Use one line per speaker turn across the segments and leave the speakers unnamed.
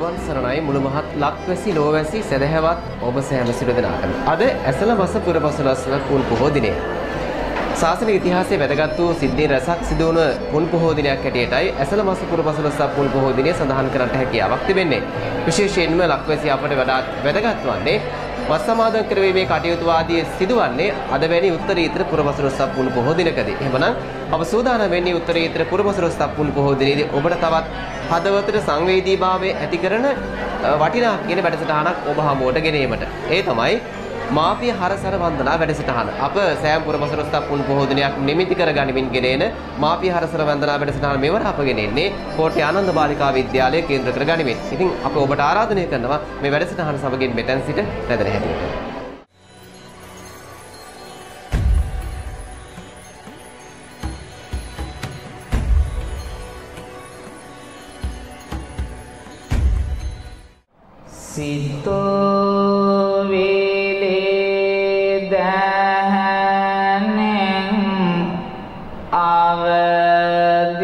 තෙරුවන් සරණයි මුළු මහත් ලක්වැසි ලෝවැසි සදහැවත් ඔබ සෑම සිළු දෙනාටම. අද ඇසළ මාස පුරපසළොස්වක පුන් පොහෝ දිනය. ශාසනික ඉතිහාසයේ වැදගත් වූ සිද්ධීන් රැසක් සිදු වුණ පුන් පොහෝ දිනයක් හැටියටයි ඇසළ මාස පුරපසළොස්වක පුන් පොහෝ දිනය සඳහන් කරන්නට හැකියාවක් තිබෙන්නේ. විශේෂයෙන්ම ලක්වැසි අපට වඩාත් වැදගත් වන්නේ වස් සමාදන් කරවීමේ කටයුතු ආදී සිදුවන්නේ අද වැනි උත්තරීතර පුරපසළොස්වක පුන් පොහෝ දිනකදී. එහෙමනම් අප සූදානම් වෙන්නේ උත්තරීතර පුරපසළොස්වක පුන් පොහෝ දිනේදී ඔබට තවත් හදවතට සංවේදීභාවය ඇති කරන වටිනා කියන වැඩසටහනක් ඔබ හමුවට ගෙනීමට. ඒ තමයි මාපිය හරසර වන්දනා වැඩසටහන. අප සෑම පුරපසළොස්වක පුන් පොහෝ දිනයක් නිමිති කරගනිමින් ගෙනෙන මාපිය හරසර වන්දනා වැඩසටහන මෙවර අප ගෙනෙන්නේ කෝට්ටේ ආනන්ද බාලිකා විද්‍යාලය කේන්ද්‍ර කරගනිමින්. ඉතින් අප ඔබට ආරාධනය කරනවා මේ වැඩසටහන සමගින් මෙතෙන් සිට රැඳෙන හැටියට.
සිතෝ වේලේ දහනෙන් අවදී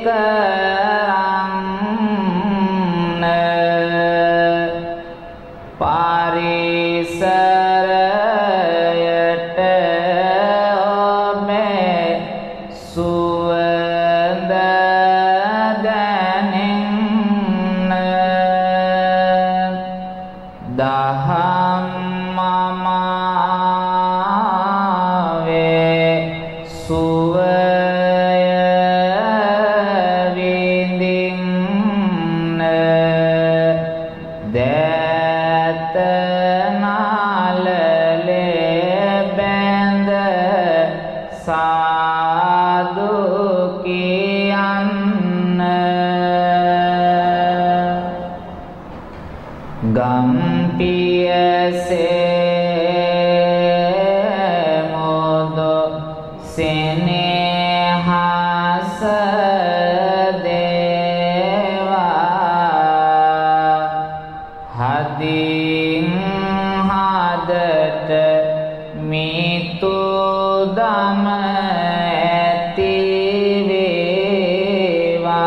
කරන්න පරිසරයට ඔබේ සුවඳ දහම් මමාවේ සුවය විඳින්න දැත නාලලේ බැඳ සාදු කියන්න ගම්පියසේ මොදො සෙනෙහස දේවා හදින් හදට මිතු දම ඇති වේවා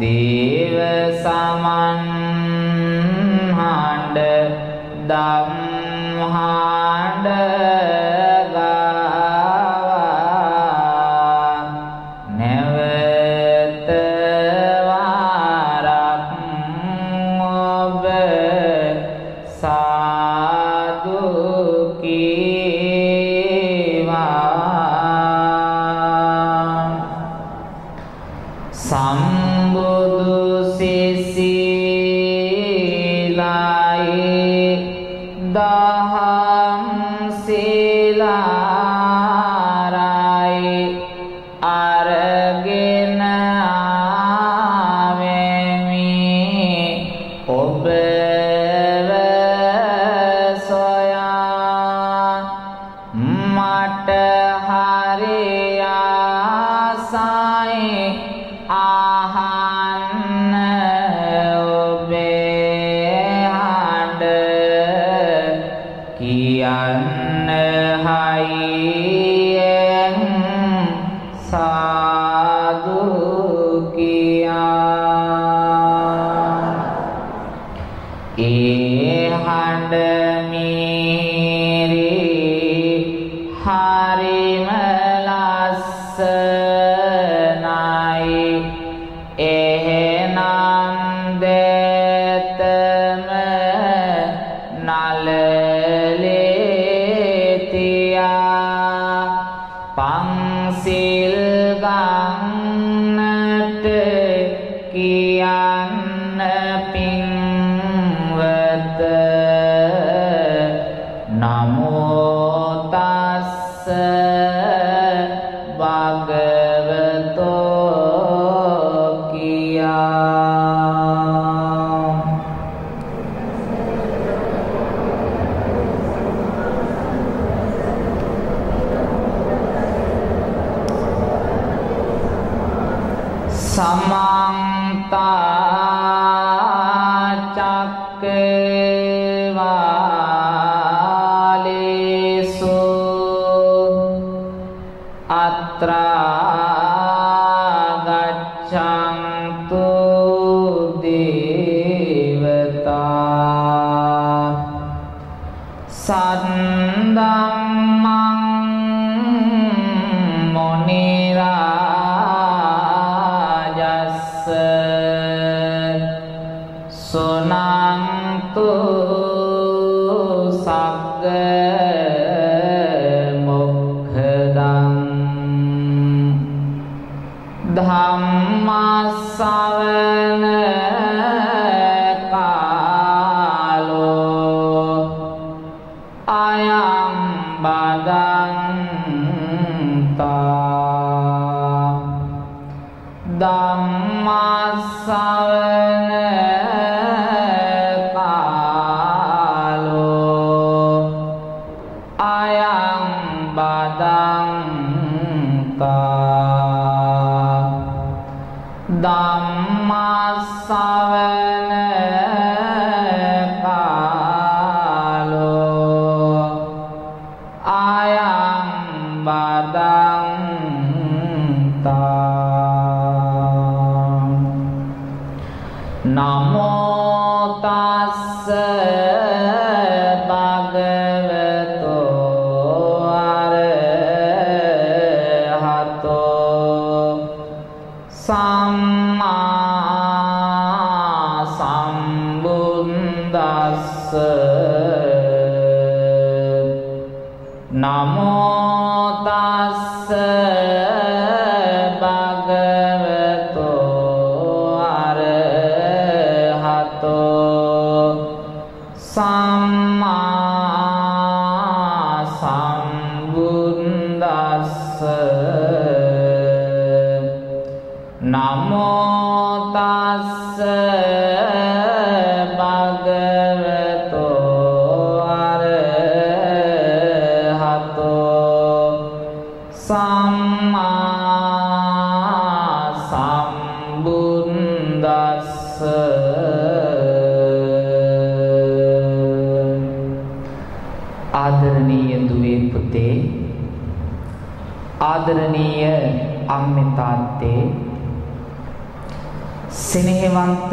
දේව සමන් දම් හඬ ගාවා නැවත වාරක් ඔබ සාදු කීවා සම්බුදු දහම් සීලාරයි අරගෙන ආවෙමි ඔබව සොයා මට හරි ආසයි අහන්න ඔබේ හඬ කියන්න හයියෙන් සාදු කියා ඒ හඬ මීරි හරිම ලස්සනයි එහෙනම් දෙතම පන්සිල් ගන්නට කියන්න පින්වත නමෝ තස්ස භගවතෝ කියා समन्ता चक्रवालेषु अत्रा गच्छन्तु සද්දම්මං මුනි රාජස්ස සුනන්තු සග්ග මොක්ඛදං ධම්ම ශ්‍රවණ කාලෝ අයං බදන්තා ධම්ම ශ්‍රවණ කාලෝ අයං බදන්තා ධම්ම ශ්‍රවණ කාලෝ අයං බදන්තා නමෝ තස්ස භගවතෝ අරහතෝ සම්මා සම්බුද්දස්ස නමෝ තස්ස භගවතෝ අරහතෝ සම්මා සම්බුද්දස්ස නමෝ තස්ස භගවතෝ අරහතෝ සම්මා සම්බුද්දස්ස ආදරණීය දුවේ පුතේ ආදරණීය අම්මේ තාත්තේ සෙනෙහවන්ත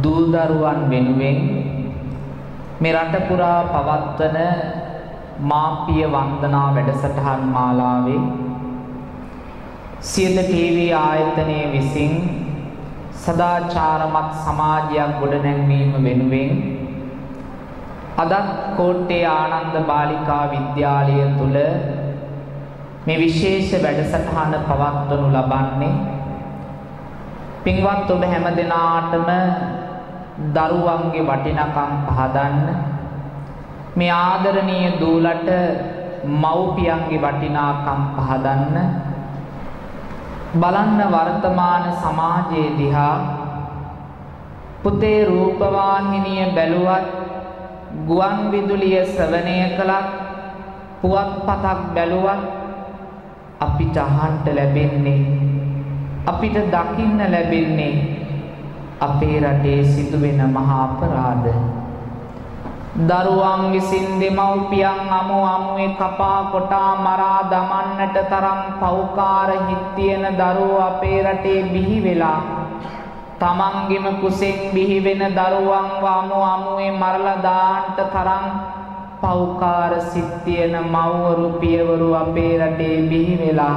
දූ දරුවන් වෙනුවෙන් මේ රට පුරා පවත්වන මාපිය වන්දනා වැඩසටහන් මාලාවේ සියත ටීවී ආයතනයේ විසින් සදාචාරමත් සමාජයක් ගොඩනැන්වීම වෙනුවෙන් අදත් කෝට්ටේ ආනන්ද බාලිකා විද්‍යාලය තුල මේ විශේෂ වැඩසටහන පවත්වනු ලබන්නේ පින්වත් ඔබ හැම දෙනාටම දරුවන්ගේ වටිනකම් පහදන්න මේ ආදරණීය දූලට මව්පියන්ගේ වටිනාකම් පහදන්න බලන්න වර්තමාන සමාජයේ දිහා පුතේ රූපවාහිනිය බැලුවත් ගුවන් විදුලිය ශ්‍රවණය කළත් පුවත්පතක් බැලුවත් අපිට අහන්න ලැබෙන්නේ අපිට දකින්න ලැබෙන්නේ අපේ රටේ සිදුවෙන මහා අපරාධ දරුවන් විසින් දෙමව්පියන් අමු අමුවේ කපා කොටා මරා දමන්නට තරම් පෞකාර හිත් තියෙන දරුවෝ අපේ රටේ බිහි වෙලා තමන්ගෙම කුසෙන් බිහි වෙන දරුවන් අමු අමුවේ මරලා දාන්නට තරම් පෞකාර සිත් තියෙන මව්වරු පියවරු අපේ රටේ බිහි වෙලා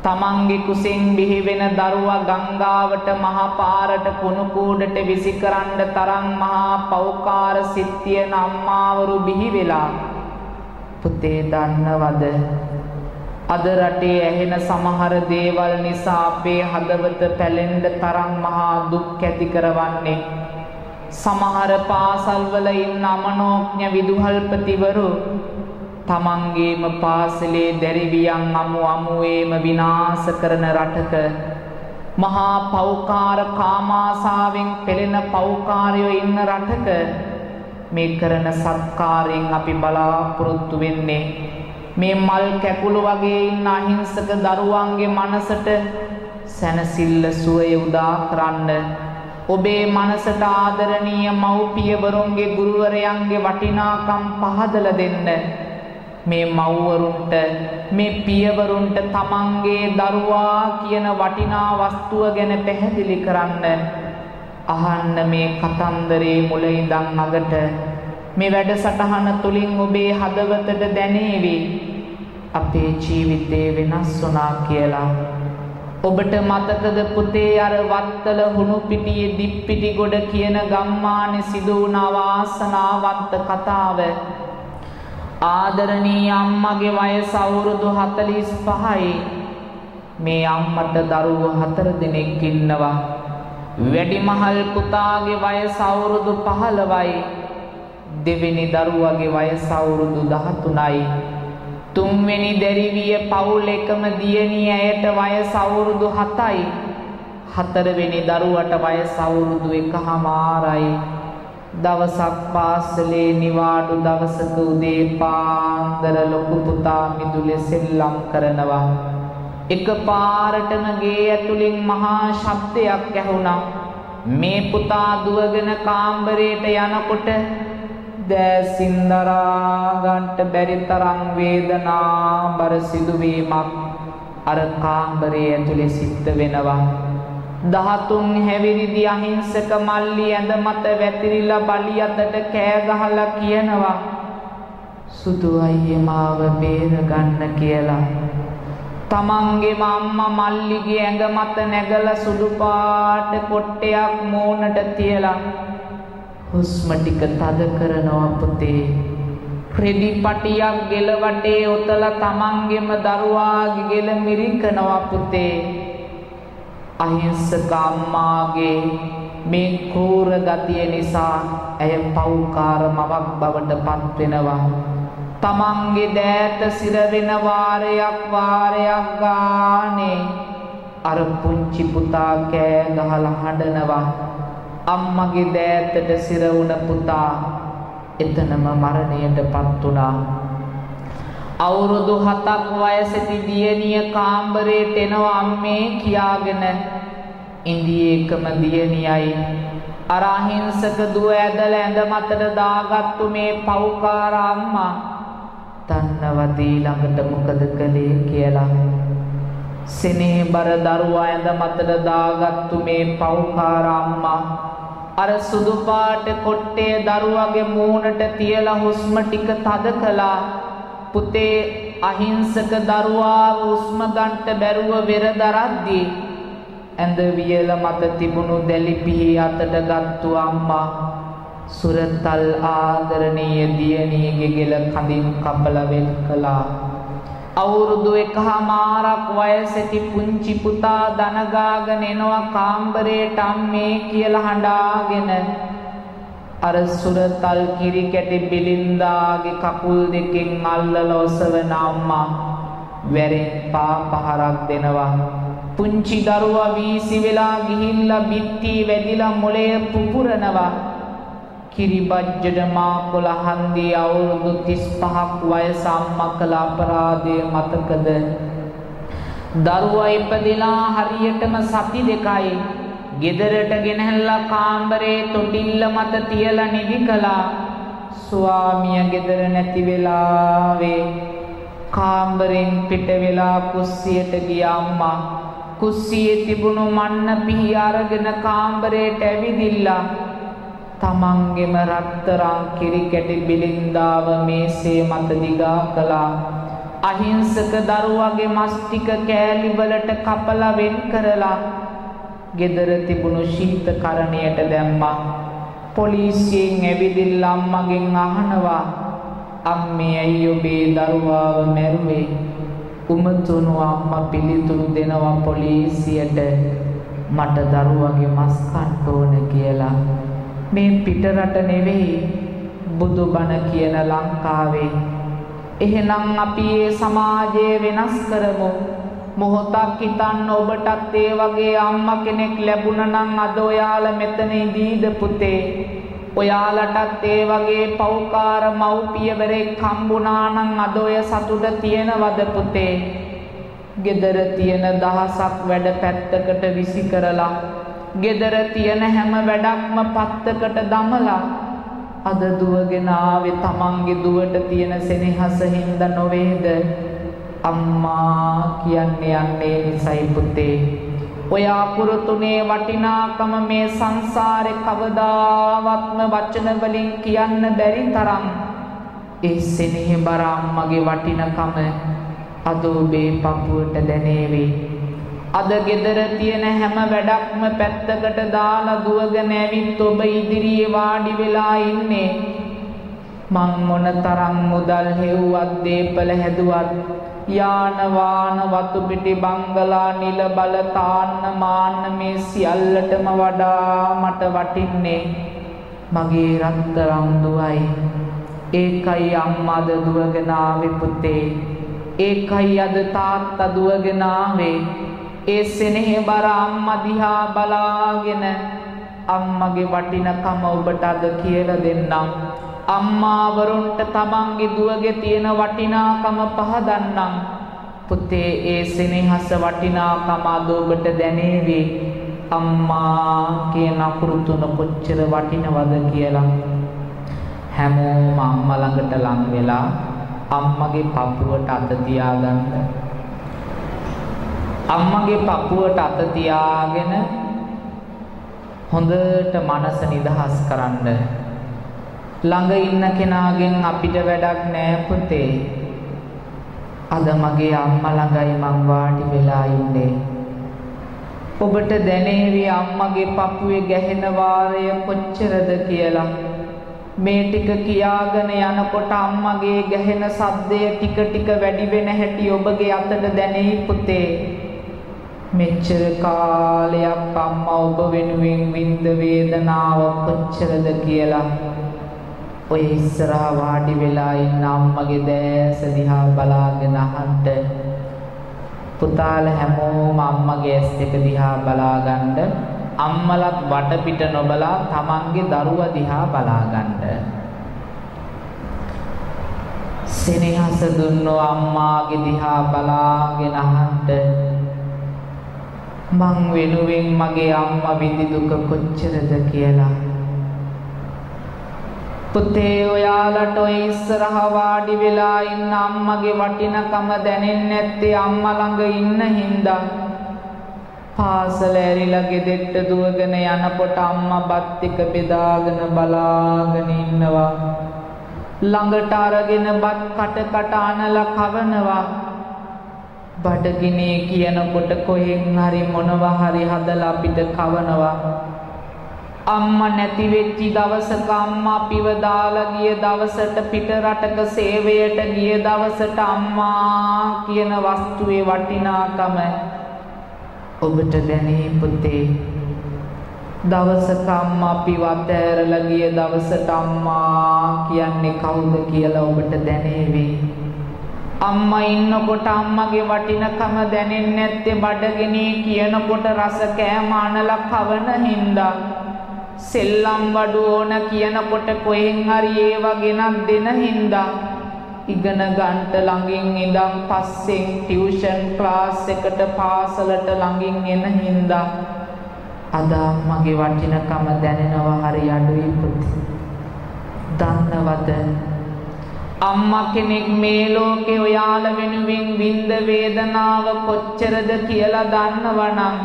තමන්ගේ කුසෙන් බිහි වෙන දරුවා ගංගාවට මහ පාරට කුණු කූඩට විසිකරන්න තරම් මහා පෞකාර සිත් තියෙන අම්මාවරු බිහි වෙලා පුතේ දන්නවද අද රටේ ඇහෙන සමහර දේවල් නිසා අපේ හදවත පැලෙන්න තරම් මහා දුක් ඇති කරවන්නේ සමහර පාසල්වල ඉන්න අමනෝඥ විදුහල්පතිවරු තමන්ගේම පාසලේ දැරිවියන් අමු අමුවේම විනාශ කරන රටක මහා පෞකාර කාමාසාවෙන් පෙළෙන පෞකාරයෝ ඉන්න රටක මේ කරන සත්කාරයෙන් අපි බලාපොරොත්තු වෙන්නේ මේ මල් කැකුළු වගේ ඉන්න අහිංසක දරුවන්ගේ මනසට සැනසෙල්ල සුවය උදා කරන්න ඔබේ මනසට ආදරණීය මව්පියවරුන්ගේ ගුරුවරයන්ගේ වටිනාකම් පහදලා දෙන්න මේ මව්වරුන්ට මේ පියවරුන්ට තමන්ගේ දරුවා කියන වටිනා වස්තුව ගැන පැහැදිලි කරන්න අහන්න මේ කතන්දරේ මුල ඉඳන් අගට මේ වැඩසටහන තුලින් ඔබේ හදවතට දැනේවි අපේ ජීවිතේ වෙනස් වුණා කියලා. ඔබට මතකද පුතේ අර වත්තල හුණු පිටියේ දිප්පිටි ගොඩ කියන ගම්මානේ සිදු වුණ වාසනාවන්ත කතාව? ආදරණීය අම්මගේ වයස අවුරුදු 45යි. මේ අම්මට දරුවෝ 4 දෙනෙක් ඉන්නවා. වැඩිමහල් පුතාගේ වයස අවුරුදු 15යි. දෙවෙනි දරුවාගේ වයස අවුරුදු 13යි. තුන්වෙනි දැරිවිය පවුල් එකම දියණිය ඇයට වයස අවුරුදු 7යි. හතරවෙනි දරුවට වයස අවුරුදු 1මාරයි. දවසක් පාසලේ නිවාඩු දවසක උදේ පාන්දර ලොකු පුතා මිදුලේ සෙල්ලම් කරනවා. එකපාරටම ගේ ඇතුලින් මහා ශබ්දයක් ඇහුණා. මේ පුතා දුවගෙන කාමරයට යනකොට දැසින් දරා ගන්නට බැරි තරම් වේදනාබර සිදුවීමක් අර කාමරයේ ඇතුලේ සිද්ධ වෙනවා. 13 හැවිරිදි අහිංසක මල්ලි ඇඳ මත වැතිරිලා බලි අතට කෑ ගහලා කියනවා සුදු අයියේ මාව බේර ගන්න කියලා. තමන්ගේම අම්මා මල්ලිගේ ඇඟ මත නැගලා සුදු පාට කොට්ටයක් මූණට තියලා හුස්ම ටික තද කරනවා පුතේ. රෙදි පටියක් ගෙල වටේ ඔතලා තමන්ගේම දරුවාගේ ගෙල මිරිකනවා පුතේ. අහිංසක අම්මාගේ මේ කෝර ගතිය නිසා ඇය පව්කාර මවක් බවට පත් වෙනවා. තමන්ගේ දෑත සිර වෙන වාරයක් ගානේ අර පුංචි පුතා කෑ ගහලා හඬනවා. අම්මගේ දෑතට සිර වුණ පුතා එතනම මරණයටපත් වුණා. අවුරුදු 7ක් වයසේදී දියණිය කාමරේට එනවා අම්මේ කියාගෙන. ඉන්දියේ එකම දියණියයි අර අහිංසක දුව ඇදලා ඇඳ මතට දාගත්තු මේ පව්කාර අම්මා දන්නවද ඊළඟට මොකද කළේ කියලා. සෙනෙහබර දරුවා ඇඳ මතට දාගත්තු මේ පව්කාර අම්මා අර සුදු පාට කොට්ටේ දරුවාගේ මූණට තියලා හුස්ම ටික තද කළා. පුතේ අහිංසක දරුවා හුස්ම ගන්නට බැරුව වෙර දරද්දී ඇඳ වියල මත තිබුණු දැලිපිහි අතට ගත්තු අම්මා සුරතල් ආදරණීය දියණියගේ ගෙල කඳින් කපලා වෙන් කළා. අවුරුදු 1මාරක් වයසේදී පුංචි පුතා දනගාගෙන එනවා කාමරේට අම්මේ කියලා හඬාගෙන. අර සුරතල් කිරි කැටි බිලින්දාගේ කකුල් දෙකෙන් අල්ලලා ඔසවන අම්මා වැරෙන් පා පහරක් දෙනවා. පුංචි දරුවා වීසි වෙලා ගිහිල්ලා බිත්ති වැදිලා මොලේ පුපුරනවා. කිරිබජ්ජඩ මාකොළ හන්දියේ අවුරුදු 35ක් වයස අම්මා කළ අපරාධය මතකද? දරුවා ඉපදිලා හරියටම සති දෙකයි. ගෙදරට ගෙනහැල්ලා කාමරේ තොටිල්ල මත තියලා නිදි කළා. ස්වාමියා ගෙදර නැති වෙලාවේ කාමරෙන් පිට වෙලා කුස්සියට ගිය අම්මා කුස්සියේ තිබුණු මන්න පිහි අරගෙන කාමරේට ඇවිදිලා තමන්ගේම රත්තරන් කිරි කැටි බිලින්දාව මේසේ මත දිගා කළා. අහිංසක දරුවාගේ මස් ටික කෑලි වලට කපලා වෙන් කරලා ගෙදර තිබුණු ශීත කරණයට දැම්මා. පොලිසියෙන් ඇවිදින්න අම්මගෙන් අහනවා අම්මේ ඇයි ඔබේ දරුවාව මැරුවේ? උමතුණු අම්මා පිළිතුරු දෙනවා පොලිසියට මට දරුවාගේ මස් කන්න ඕන කියලා. මේ පිටරට නෙවෙයි බුදුබණ කියන ලංකාවේ. එහෙනම් අපි මේ සමාජය වෙනස් කරමු. මොහොතක් හිතන්න ඔබටත් ඒ වගේ අම්මා කෙනෙක් ලැබුණා නම් අද ඔයාලා මෙතන ඉඳීද පුතේ? ඔයාලටත් ඒ වගේ පෞකාර මව්පියවරෙක් හම්බුණා නම් අද ඔය සතුට තියනවද පුතේ? ගෙදර තියෙන දහසක් වැඩ පැත්තකට විසි කරලා ගෙදර තියෙන හැම වැඩක්ම පත්තකට දමලා අද දුවගෙන ආවේ තමන්ගේ දුවට තියෙන සෙනෙහස හින්දා නොවේද? අම්මා කියන්නේ යන්නේ නිසයි පුතේ. ඔය අකුරු තුනේ වටිනාකම මේ සංසාරේ කවදාවත්ම වචන වලින් කියන්න බැරි තරම් ඒ සෙනෙහබර අම්මගේ වටිනකම අද ඔබේ පපුවට දැනේවි. අද ගෙදර තියෙන හැම වැඩක්ම පැත්තකට දාලා දුවගෙන ඇවිත් ඔබ ඉදිරියේ වාඩි වෙලා ඉන්නේ. මං මොනතරම් මුදල් හෙව්වත් දීපල හැදුවත් යාන වාන වතු පිටි බංගලා නිල බල තාන්න මාන්න මේ සියල්ලටම වඩා මට වටින්නේ මගේ රත්තරන් දුවයි. ඒකයි අම්මා අද දුවගෙන ආවේ පුතේ. ඒකයි අද තාත්තා දුවගෙන ආවේ. ඒ සෙනෙහබර අම්මා දිහා බලාගෙන අම්මගේ වටිනකම ඔබට අද කියලා දෙන්නම්. අම්මාවරුන්ට තමන්ගේ දුවගේ තියෙන වටිනාකම පහදන්නම්. පුතේ ඒ සෙනෙහස වටිනාකම අද ඔබට දැනේවි. අම්මා කියන අකුරු තුන කොච්චර වටිනවද කියලා. හැමෝම අම්මා ළඟට ලං වෙලා අම්මගේ පපුවට අත තියාගන්න. අම්මගේ පපුවට අත තියාගෙන හොඳට මනස නිදහස් කරන්න. ළඟ ඉන්න කෙනාගෙන් අපිට වැඩක් නෑ පුතේ. අද මගේ අම්මා ළඟයි මං වාඩි වෙලා ඉන්නේ. ඔබට දැනේවි අම්මගේ පපුවේ ගැහෙන වාරය කොච්චරද කියලා. මේ ටික කියාගෙන යනකොට අම්මගේ ගැහෙන සද්දය ටික ටික වැඩි වෙන හැටි ඔබගේ අතට දැනෙයි පුතේ. මෙච්චර කාලයක් අම්මා ඔබ වෙනුවෙන් විඳ වේදනාව කොච්චරද කියලා. ඔය ඉස්සරහා වාඩි වෙලා ඉන්න අම්මගේ දැස දිහා බලාගෙන අහන්න. පුතාලා හැමෝම අම්මගේ ඇස් දෙක දිහා බලාගන්න. අම්මලත් වටපිට නොබලා තමන්ගේ දරුවා දිහා බලාගන්න. සෙනෙහස දුන්නෝ අම්මාගේ දිහා බලාගෙන අහන්න. මං වෙනුවෙන් මගේ අම්මා විඳි දුක කොච්චරද කියලා. පුතේ ඔයාලට ඔය ඉස්සරහා වාඩි වෙලා ඉන්න අම්මගේ වටිනකම දැනෙන්නේ නැත්තේ අම්මා ළඟ ඉන්න හින්දා. පාසල ඇරිලා ගෙදෙට්ට දුවගෙන යනකොට අම්මා බත් ටික බෙදාගෙන බලාගෙන ඉන්නවා. ළඟට අරගෙන බත් කට අනලා කවනවා. බඩගිනේ කියනකොට කොහෙන් හරි මොනවා හරි හදලා අපිට කවනවා. අම්මා නැති වෙච්ච දවසක අම්මා පිව දාලා ගිය දවසට පිට රටක සේවයට ගිය දවසට අම්මා කියන වස්තුවේ වටිනාකම ඔබට දැනේ පුතේ. දවසක අම්මා පිව අතෑරලා ගිය දවසට අම්මා කියන්නේ කවුද කියලා ඔබට දැනේවි. අම්මා ඉන්නකොට අම්මගේ වටිනකම දැනෙන්නේ නැත්තේ බඩගිනේ කියනකොට රස කෑම අනලා කවන හින්දා. සෙල්ලම් වඩු ඕන කියනකොට කොහෙන් හරි ඒව ගෙනත් දෙන හින්දා. ඉගෙන ගන්නට ළඟින් ඉඳන් පස්සෙන් ටියුෂන් ක්ලාස් එකට පාසලට ළඟින් එන හින්දා අද අම්මගේ වටිනකම දැනෙනවා හරි අඩුයි පුතේ. දන්නවද අම්මා කෙනෙක් මේ ලෝකේ ඔයාලා වෙනුවෙන් විඳ වේදනාව කොච්චරද කියලා දන්නවනම්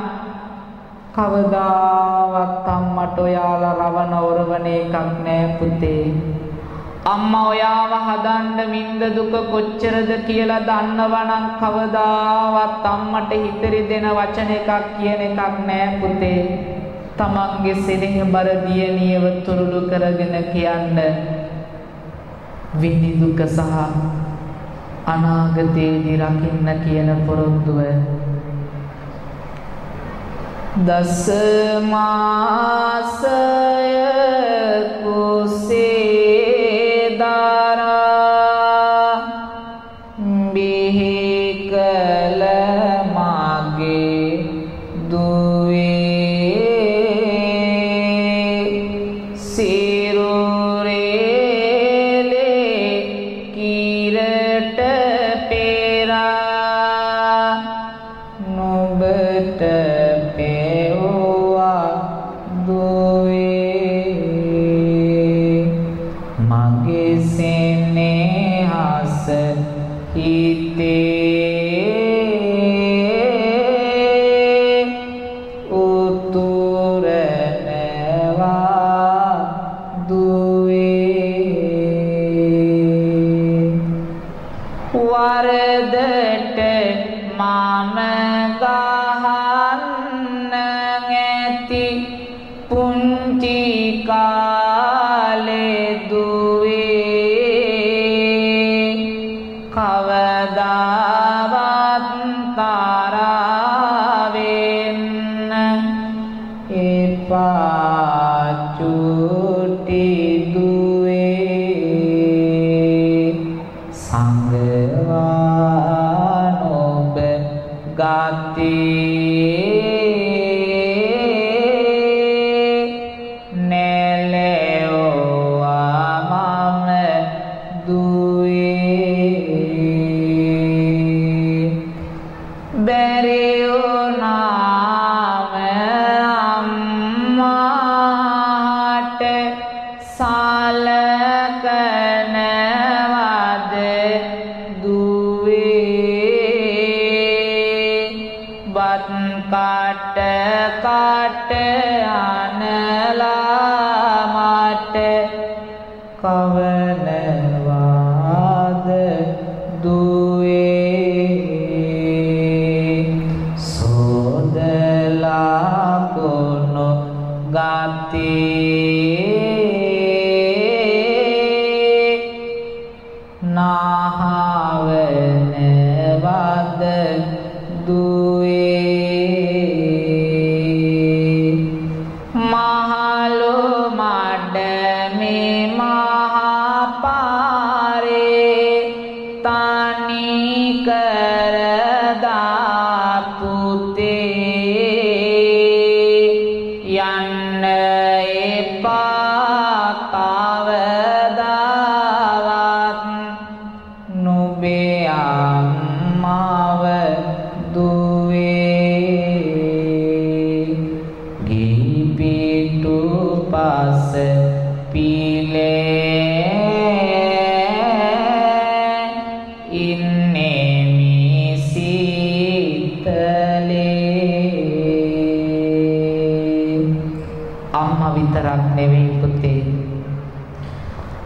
කවදාවත් අම්මට ඔයාලා රවණ ඔරවන එකක් නෑ පුතේ. අම්මා ඔයාව හදන්න විඳ දුක කොච්චරද කියලා දන්නවනම් කවදාවත් අම්මට හිතරි දෙන වචන එකක් කියන එකක් නෑ පුතේ. තමන්ගේ සෙනෙහබර දියණියව තුරුළු කරගෙන කියන්න විඳි දුක සහ අනාගතයේදී රකින්න කියන පොරොන්දුව. දස මාසය කුසේ දාරා බිහි කළ මගේ දුවේ සිරුරේලේ කිරට පෙරා නොබට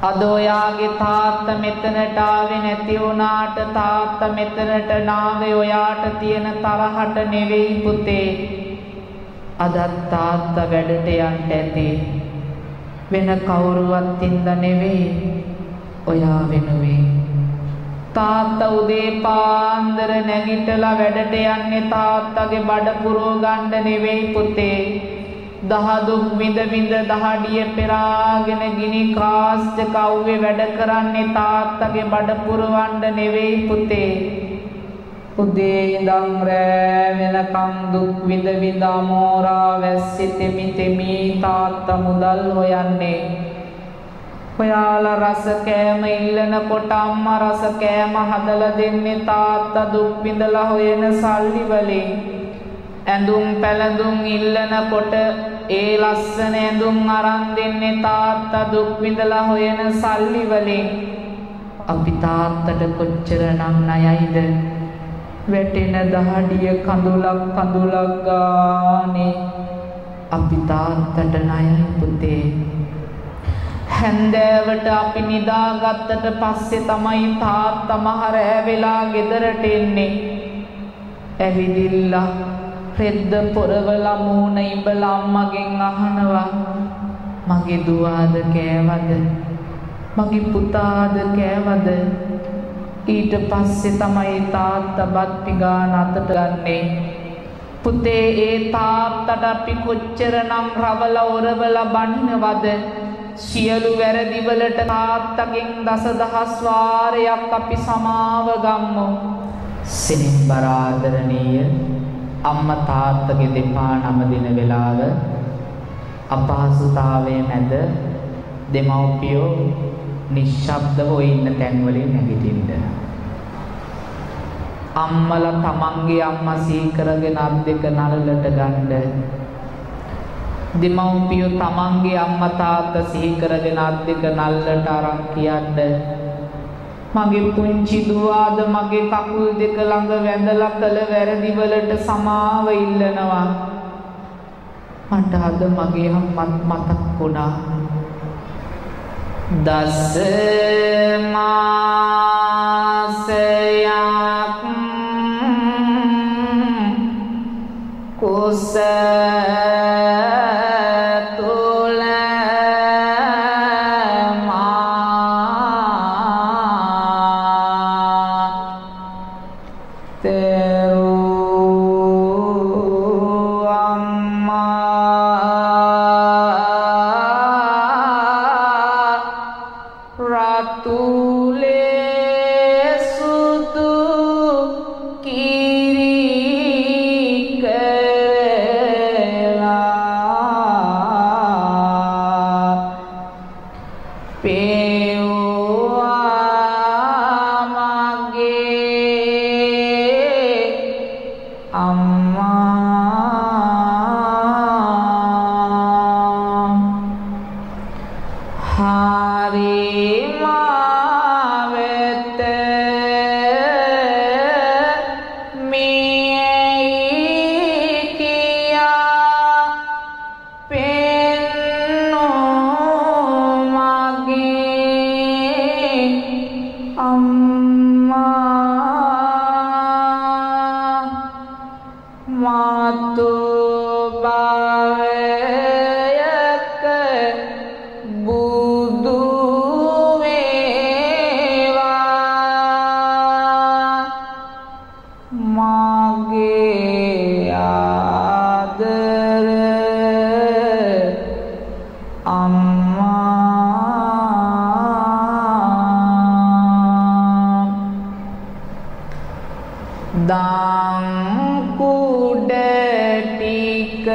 අද ඔයාගේ තාත්තා මෙතනට ආවේ නැති වුණාට තාත්තා මෙතනට නාවේ ඔයාට තියෙන තරහට නෙවෙයි පුතේ. අද තාත්තා වැඩට යන්න ඇති. වෙන කවුරුවත් ඉඳ නෙවෙයි ඔයා වෙනුවෙන්. තාත්තා උදේ පාන්දර නැගිටලා වැඩට යන්නේ තාත්තගේ බඩ පුරව ගන්න නෙවෙයි පුතේ. දහදුක් විඳ විඳ දහඩිය පෙරාගෙන ගිනි කාස්ට කව්වේ වැඩ කරන්නේ තාත්තගේ බඩ පුරවන්න නෙවෙයි පුතේ. උදේ ඉඳන් රෑ වෙනකම් දුක් විඳ විඳ අමෝරා වැස්සි තෙමි තෙමි තාත්තා මුදල් හොයන්නේ. ඔයාලා රස කෑම ඉල්ලනකොට අම්මා රස කෑම හදලා දෙන්නේ තාත්තා දුක් විඳලා හොයන සල්ලි වලින්. ඇඳුම් පැළඳුම් ඉල්ලනකොට ඒ ලස්සන ඇඳුම් අරන් දෙන්නේ තාත්තා දුක් විඳලා හොයන සල්ලි වලින්. අපි තාත්තට කොච්චරනම් ණයයිද? වැටෙන දහඩිය කඳුලක් ගානේ අපි තාත්තට ණයයි පුතේ. හැන්දෑවට අපි නිදාගත්තට පස්සේ තමයි තාත්තා මහරෑ වෙලා ගෙදරට එන්නේ. ඇවිදිලා රෙද්ද පොරවලා මූණ ඉඹලා අම්මගෙන් අහනවා මගේ දුවාද කෑවද? මගේ පුතාද කෑවද? ඊට පස්සේ තමයි තාත්තා බත් පිඟාන අතට ගන්නේ. පුතේ ඒ තාත්තට අපි කොච්චරනම් රවලා ඔරවලා බනිනවද? සියලු වැරදි වලට තාත්තගෙන් දසදහස් වාරයක් අපි සමාව ගම්මු. සිනිම්බර ආදරණීය අම්මා තාත්තගේ දෙපා නම දින වෙලාව අපහසුතාවයේ මැද දෙමව්පියෝ නිශ්ශබ්දව ඉන්න තැන්වලින් නැගිටින්න. අම්මලා තමන්ගේ අම්මා සිහි කරගෙන අත් දෙක නළලට ගන්න. දෙමව්පියෝ තමන්ගේ අම්මා තාත්තා සිහි කරගෙන අත් දෙක නළලට අරන් කියන්න මගේ පුංචි දුවාද මගේ කකුල් දෙක ළඟ වැඳලා කළ වැරදි වලට සමාව ඉල්ලනවා. මට අද මගේ අම්මත් මතක් වුණා. දස මාසයක් කුස මාවෙත මේ කියා පෙන්නෝ මගේ අම්මා මාතු භවයක බුදු වේවා මගේ ආදර අම්මා දම් කුඩ ටික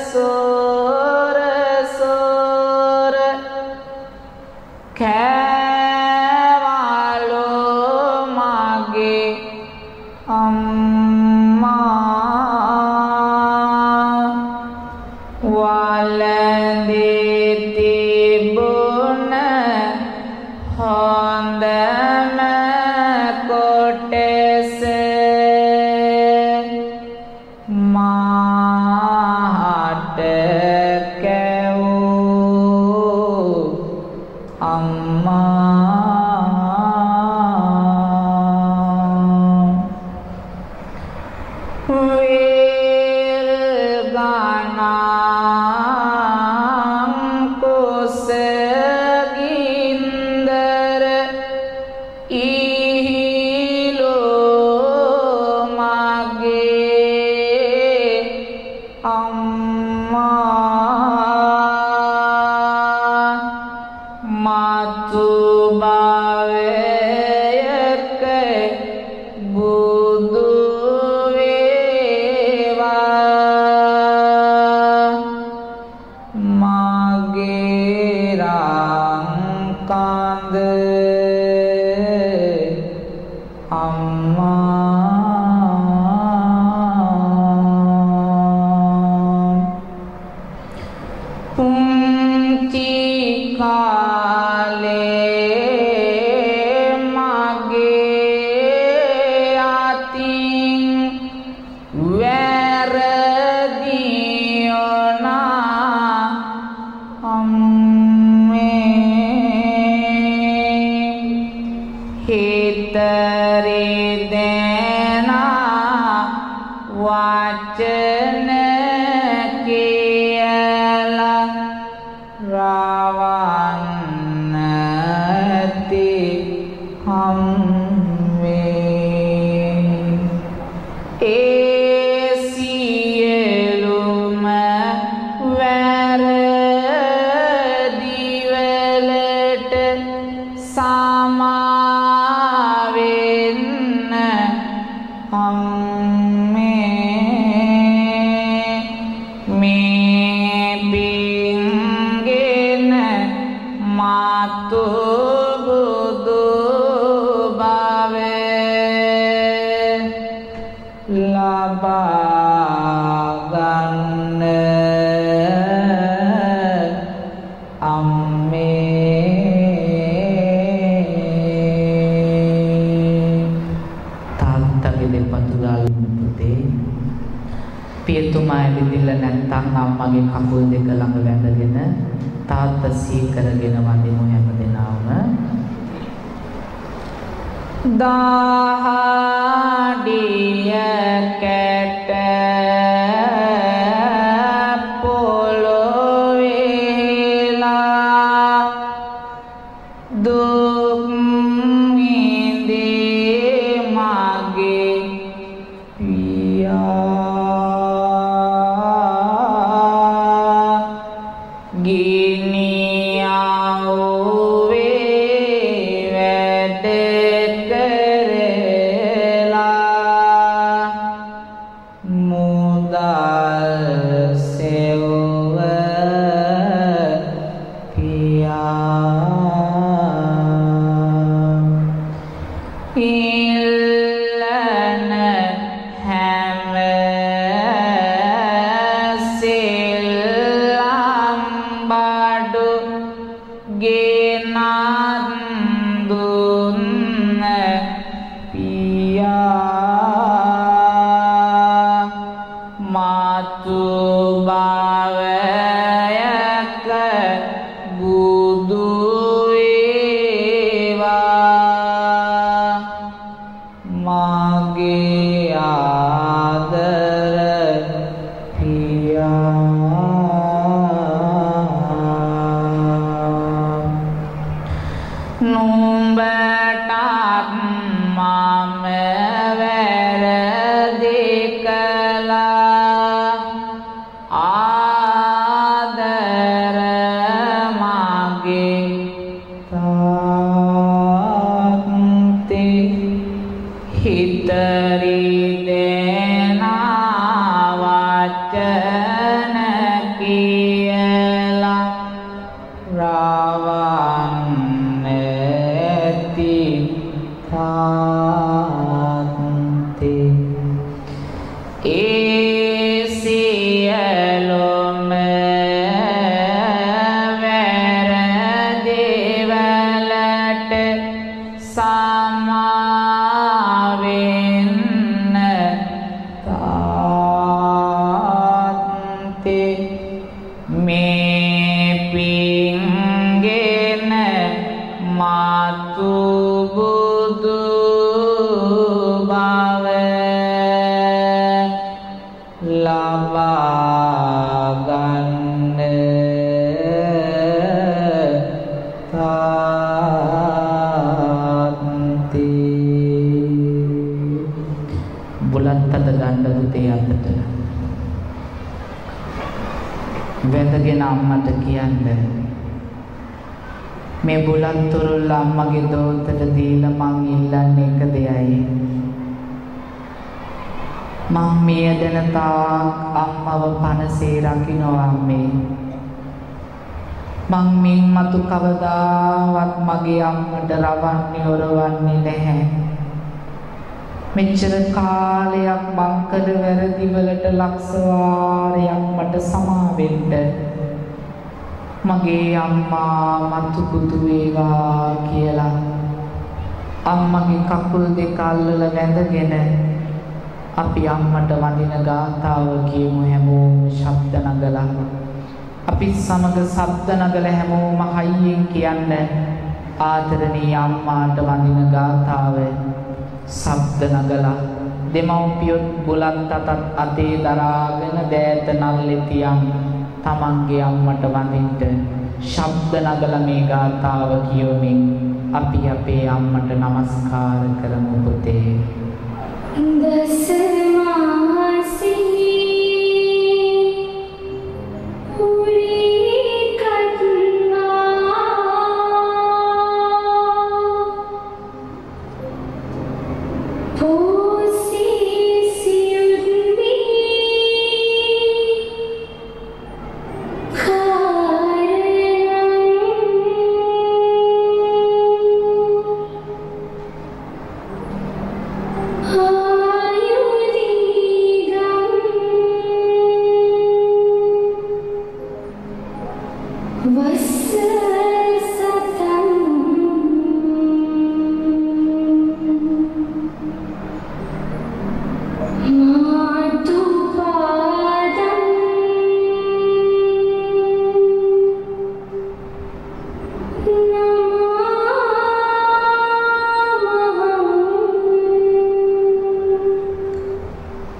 සොර සොර කෑවලෝ මගේ අම්මා වලඳේ තිබුණ හොඳම කොටස මාහට කැවූ අම්මා වේල් ගණන් කුස ගින්දර ඉහිලෝ මගේ අම්මා මාතු භවයක බුදු වේවා මගේ රංකඳ අම්මා පුංචි කාලේ මගේ අතින් වැරදියනා අම්මේ හිතරේ දෙනා වචන කියලා රවන්නති අම්මේ ඒ සියලුම වැරදිවලට සමාවෙන්න අම්මේ මේ පින්ගෙන මාතු බුදු භවේ ලබා ගන්න තාත්තගේ දෙපතු ගාලු පුතේ පියතුමා ඇවිදින්න නැත්නම් අම්මගේ කකුල් දෙක ළඟ වැඳගෙන තාත්තා සී කරගෙන වඳිමු හැමදෙනාම දාහඩිය කැට පොළොවේලා දුක් විඳේ මගේ පියා ගිනියව්වේ වැඩ කරලා මුදල් සෙව්ව පියා ඉල්ලන හැම සෙල්ලම් බඩු ගෙනත් දුන්න පියා මාතු භවයක බුදු වේවා මගේ ආදර පියා නුඹටත් මම වැරදි කළා ආදර මගේ තාත්තේ හිතරි දෙනා වචන කියලා රවන්න ඇති තාත්තේ ඒ සියලුම වැරදිවලට සමාවෙන්න තාත්තේ මේ පින්ගෙන මාතු බුදු බව ලබා ගන්න තාත්තේ බුලත් අත ගන්න පුතේ අතට වැඳගෙන අම්මට කියන්න මේ බුලත් තුරුල්ල අම්මගේ දෝතට දීලා මං ඉල්ලන්නේ එක දෙයයි මං මිය දෙන තාක් අම්මව පනසේ රකින්නවා අම්මේ මං මින් මතු කවදාවත් මගේ අම්මට රවන්නේ ඔරවන්නේ නැහැ මෙච්චර කාලයක් මං කළ වැරදි වලට ලක්ෂ වාරයක් මට සමා වෙන්න මගේ අම්මා මතු බුදු වේවා කියලා අම්මගේ කකුල් දෙක අල්ලලා වැඳගෙන අපි අම්මට වඳින ගාථාව කියමු හැමෝම ශබ්ද නගලා අපි සමග ශබ්ද නගලා හැමෝම හයියෙන් කියන්න ආදරණීය අම්මාට වඳින ගාථාව ශබ්ද නගලා දෙමව්පියොත් බුලත් අතත් අතේ දරාගෙන දෑත නල්ලේ තියන් තමන්ගේ අම්මට වඳින්න ශබ්ද නගලා මේ ගාථාව කියවමින් අපි අපේ අම්මට නමස්කාර කරමු පුතේ
දස මාසී උරි කත්නා පෝසී සියුද්මි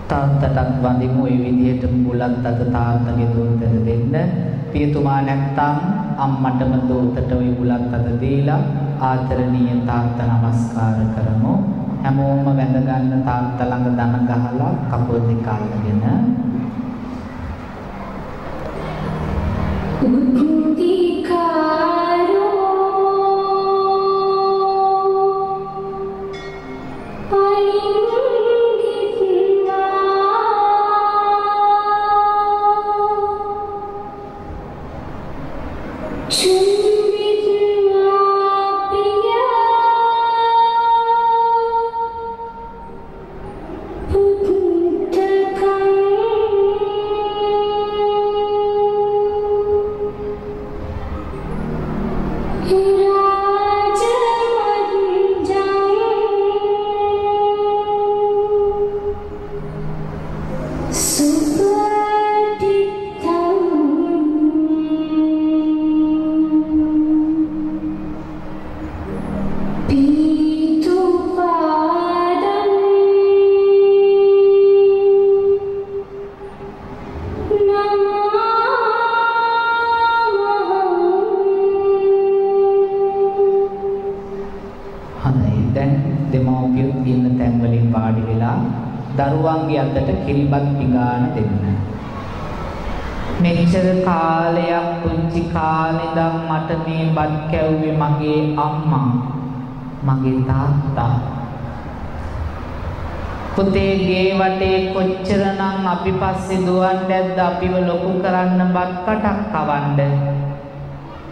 තාත්තටත් වඳිමු ඒ විදිහට බුලත් අත තාත්තගේ දෝතට දෙන්න පියතුමා නැත්තම් අම්මටම දෝතට ওই බුලත් අත දීලා ආදරණීය තාත්තා නමස්කාර කරමු හැමෝම වැඳ ගන්න තාත්තා ළඟ දන ගහලා කකුල් දෙක අල්ලගෙන දරුවන්ගේ අතට කිරිබත් පිඟාන දෙන්න. මෙච්චර කාලයක් පුංචි කාලේ ඉඳන් මට මේ බත් කැව්වේ මගේ අම්මා, මගේ තාත්තා. පුතේ ගේ වටේ කොච්චරනම් අපි පස්සේ දුවන්නේද අපිව ලොකු කරන්න බත් කටක් කවන්න.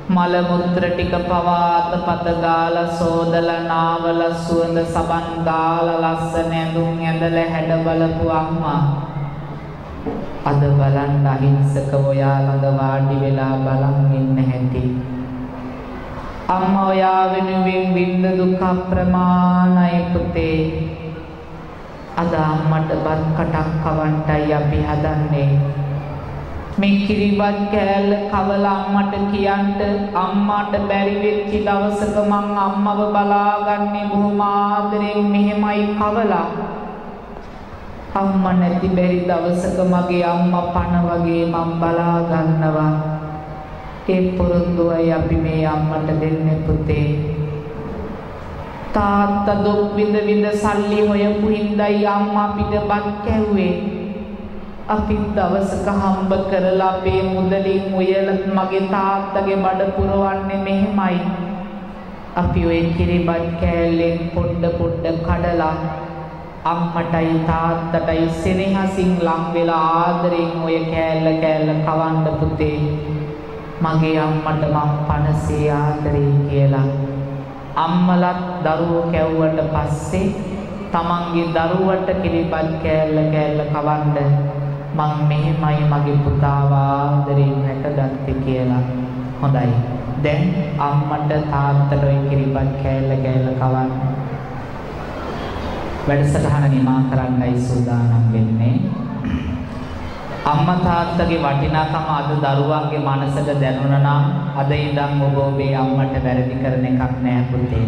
මල මුත්‍ර ටික පවාත පත ගාලා සෝදලා නාවලා සුවඳ සබන් ගාලා ලස්සන ඇඳුම් ඇඳලා හැඩ බලපු අම්මා අද බලන්න අහිංසක ඔයා ළඟ වාඩි වෙලා බලන් ඉන්න හැටි. අම්මා ඔයා වෙනුවෙන් විඳ දුක ප්‍රමාණයි පුතේ. අද අම්මට බත් කටක් කවන්නයි අපි හදන්නේ. මේ කිරිබත් කෑල්ල කවලා අම්මට කියන්න අම්මාට බැරි වෙච්ච දවසක මං අම්මව බලාගන්නේ බොහොම ආදරෙන් මෙහෙමයි කවලා. අම්මා නැති බැරි දවසක මගේ අම්මා පණ වගේ මං බලා ගන්නවා. ඒ පොරොන්දුවයි අපි මේ අම්මට දෙන්නේ පුතේ. තාත්තා දුක් විඳ සල්ලි හොයපු හින්දායි අම්මා අපිට බත් කැව්වේ. අපි දවසක හම්බ කරලා අපේ මුදලින් උයලා මගේ තාත්තගේ බඩ පුරවන්නේ මෙහෙමයි. අපි ඔය කිරිබත් කෑල්ලෙන් පොඩ කඩලා අම්මටයි තාත්තටයි සෙනෙහසින් ලං වෙලා ආදරෙන් ඔය කෑල්ල කවන්න පුතේ. මගේ අම්මට මං පණසේ ආදරේ කියලා. අම්මලත් දරුවෝ කැව්වට පස්සේ තමන්ගේ දරුවට කිරිබත් කෑල්ල කවන්න මං මෙහෙමයි මගේ පුතාව ආදරෙන් රැකගත්තේ කියලා. හොඳයි. දැන් අම්මට තාත්තට ඔය කිරිබත් කෑල්ල කවන්න. වැඩසටහන නිමා කරන්නයි සූදානම් වෙන්නේ. අම්මා තාත්තගේ වටිනාකම අද දරුවන්ගේ මනසට දැනුණා නම් අද ඉඳන් ඔබ ඔබේ අම්මට වැරදි කරන එකක් නෑ පුතේ.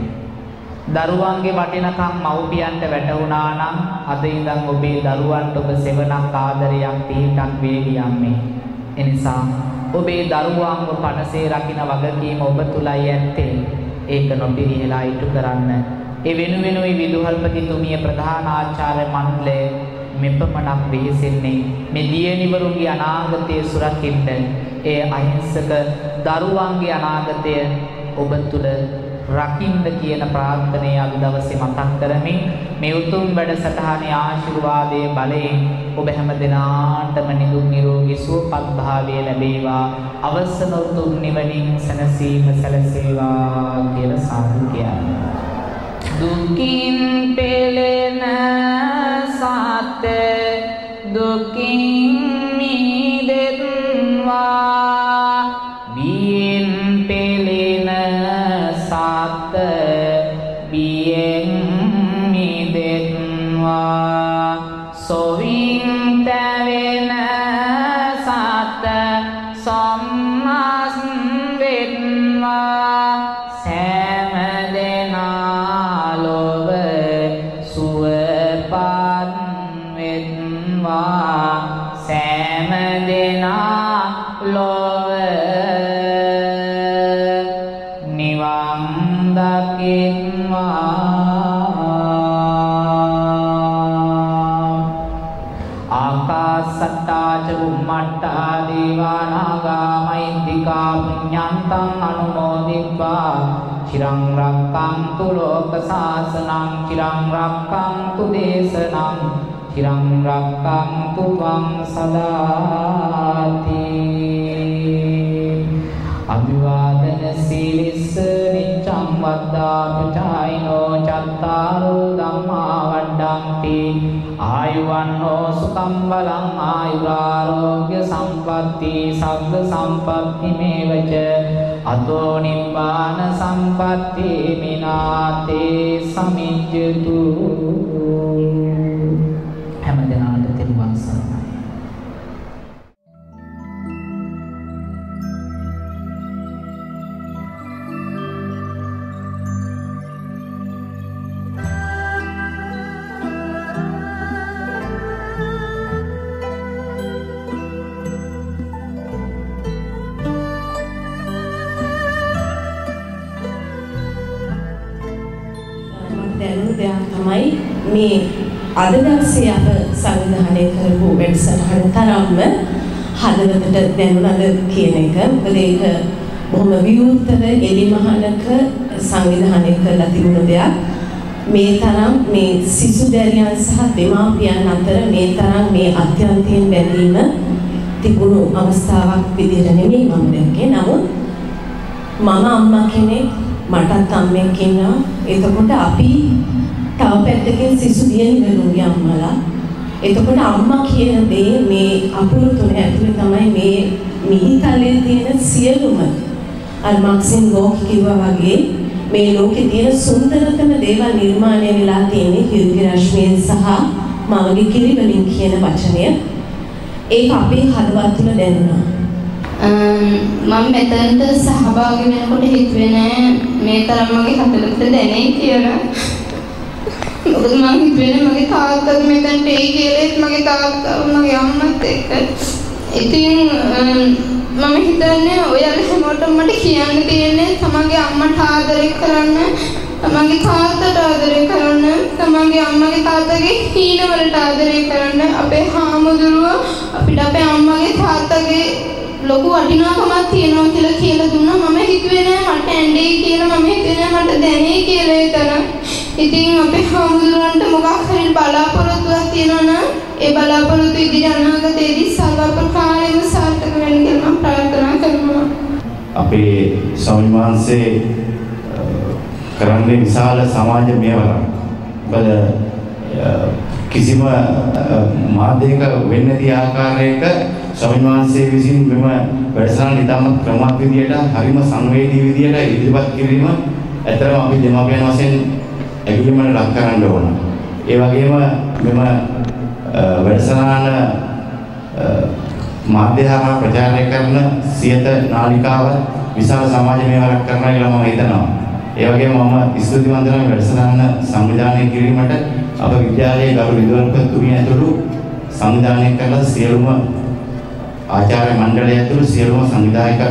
දරුවන්ගේ වටිනකම් මව්පියන්ට වැටුණා නම් අද ඉඳන් ඔබේ දරුවන්ට ඔබ සෙවණක් ආදරයක් පිහිටක් වේවි අම්මේ. එනිසා ඔබේ දරුවන්ව පනසේ රකින්න වගකීම ඔබ තුලයි ඇත්තේ. ඒක නොපිරිහෙලා ඉටු කරන්න. ඒ වෙනුවෙනුයි විදුහල්පතිතුමිය ප්‍රධාන ආචාර්ය මණ්ඩලය මෙපමණක් වෙහෙසෙන්නේ මේ දියණිවරුන්ගේ අනාගතය සුරකින්න. ඒ අහිංසක දරුවන්ගේ අනාගතය ඔබ තුල රකින්න කියන ප්‍රාර්ථනය අද දවසේ මතක් කරමින් මේ උතුම් වැඩසටහනේ ආශිර්වාදයේ බලයෙන් ඔබ හැම දිනාටම නිදුක් නිරෝගී සුවපත් භාවය ලැබේවා. අවසන උතුම් නිවනින් සැනසීම සැලසේවා කියලා සාදු කියනවා. දුකින් පෙළෙන සත් දුකින් මිදෙත්වා. බියෙන් පෙළෙන සත් බියෙන් මිදෙත්වා. සොවින් තැවෙන සත් සම්මස් වෙත්වා. සෑම දෙනා ලොව සුවපත් වෙත්වා. සෑම දෙනා ලොව නිවන් දකිත්වා. ආකාසට්ටා ච බුම්මට්ටා දේවා නාග මහින්దికා පුඤ්ඤන්තං අනුමෝදිත්වා. චිරං රක්ඛන්තු ලෝක සාසනං චිරං රක්ඛන්තු දේශනං චිරං රක්ඛන්තු ත්වං සදාති. අභිවාදන සීලිස්ස නිච්ඡං වද්දා පුචායිනෝ චත්තාරෝ ධම්මා වඩ්ඩಂತಿ. ආයුවන්නෝ සුඛං බලං ආයුරාෝග්‍ය සම්පatti සග්ග සම්පatti මේවච. අතෝ නිබ්බාන සම්පatti මිනාතේ සමිජ්ජතු. හැමදෙනාට තෙරුවන් සරණයි.
තමයි මේ අද දවසේ අප සංවිධානය කරපු වැඩසටහන තරම්ම හදවතට දැනුණද කියන එක. මොකද ඒක බොහොම විවෘතව එලිමහනක සංවිධානය කරලා තිබුණු දෙයක්. මේ තරම් මේ සිසු දැරියන් සහ දෙමාපියන් අතර මේ තරම් මේ අත්‍යන්තයෙන් බැඳීම තිබුණු අවස්ථාවක් විදිහට නෙමෙයි මම දැක්කේ. නමුත් මම අම්මා කෙනෙක්, මටත් අම්මෙක් ඉන්නවා. එතකොට අපි තව පැත්තකින් සිසු දියණිවරුන්ගේ අම්මලා. එතකොට අම්මා කියන දේ මේ අපුරු තුන ඇතුලේ තමයි මේ මිහිතලේ තියෙන සියලුම අර මාක්සින් ගෝකි කිව්වා වගේ මේ ලෝකේ තියෙන සුන්දරතම දේවල් නිර්මාණය වෙලා තියෙන්නේ හිරුගේ රශ්මියෙන් සහ මවගේ කිරි වලින් කියන වචනය. ඒක අපේ හදවත් තුළ දැනුණා.
මම මෙතනට සහභාගී වෙනකොට හිතුවේ නෑ මේ තරම් මගේ හදවතට දැනෙයි කියලා. මොකද මම හිතුවේ මගේ තාත්තත් මෙතනට එයි කියලා මගේ තාත්තා මගේ අම්මත් එක්ක. ඉතින් මම හිතන්නේ ඔයාලා හැමෝටම මට කියන්න තියෙන්නේ තමන්ගේ අම්මට ආදරය කරන්න, තමන්ගේ තාත්තට ආදරය කරන්න, තමන්ගේ අම්මගේ තාත්තගේ හීන වලට ආදරය කරන්න. අපේ හාමුදුරුවෝ අපිට අපේ අම්මගේ තාත්තගේ ලොකු වටිනාකමක් තියෙනවා කියලා දුන්නා. මම හිතුවේ නෑ මට ඇඬේ කියලා, මම හිතුවේ නෑ මට දැනේ කියලා ඒ තරම්. ඉතින් අපේ හාමුදුරුවන්ට මොකක් හරි බලාපොරොත්තුවක් තියෙනවා නම් ඒ බලාපොරොත්තු ඉදිරි අනාගතයේදී සර්ව ප්‍රකාරයෙන්ම සාර්ථක වෙන්න කියලා මම ප්‍රාර්ථනා කරනවා.
අපේ ස්වාමීන් වහන්සේ කරන්නේ විශාල සමාජ මෙහෙවරක්. බල කිසිම මාධ්‍යයක වෙන්නේ නැති ආකාරයක ස්වාමීන් වහන්සේ විසින් මෙම වැඩසටහන ඉතාමත් ක්‍රමවත් විදියට, හරිම සංවේදී විදියට ඉදිරිපත් කිරීම ඇත්තටම අපි දෙමාපියන් වශයෙන් ඇගීමකට ලක් කරන්න ඕන. ඒ වගේම මෙම වැඩසටහන මාධ්‍ය හරහා ප්‍රචාරණය කරන සියත නාලිකාව විශාල සමාජ මෙහෙවරක් කරනවා කියලා මම හිතනවා. ඒ වගේම මම ස්තුතිවන්ත වෙනවා වැඩසටහන සංවිධානය කිරීමට අප විද්‍යාලයේ ගරු විද්වාන්ක තුමිය ඇතුළු සංවිධානය කළ සියලුම ආචාර්ය මණ්ඩලය ඇතුළු සියලුම සංවිධායක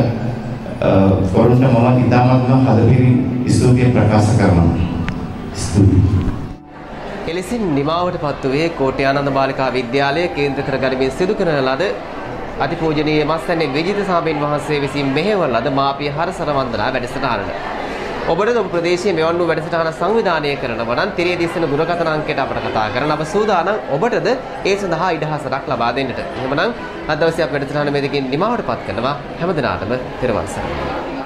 වරුන්ට මම ඉතාමත්ම හදපිරි ස්තුතිය ප්‍රකාශ කරනවා.
එලෙසින් නිමාවට පත් වූයේ කෝට්ටේ ආනන්ද බාලිකා විද්‍යාලය කේන්ද්‍ර කර ගනිමින් සිදු කරන ලද අතිපූජනීය මස්සන්නේ විජිත සාමීන් වහන්සේ විසින් මෙහෙවන ලද මාපිය හරසර වන්දනා වැඩසටහනට. ඔබට ඔබ ප්‍රදේශයේ මෙවන් වූ වැඩසටහන සංවිධානය කරනවා නම් තිරේ දිස්සන දුරකථන අංකයට අපට කතා කරන්න අප සූදානම් ඔබටද ඒ සඳහා ඉඩහසරක් ලබා දෙන්නට. එහෙමනම් අද දවසේ අප වැඩසටහන මේ දෙකෙන් නිමාවට පත් කරනවා. හැමදිනාටම තෙරුවන් සරණයි.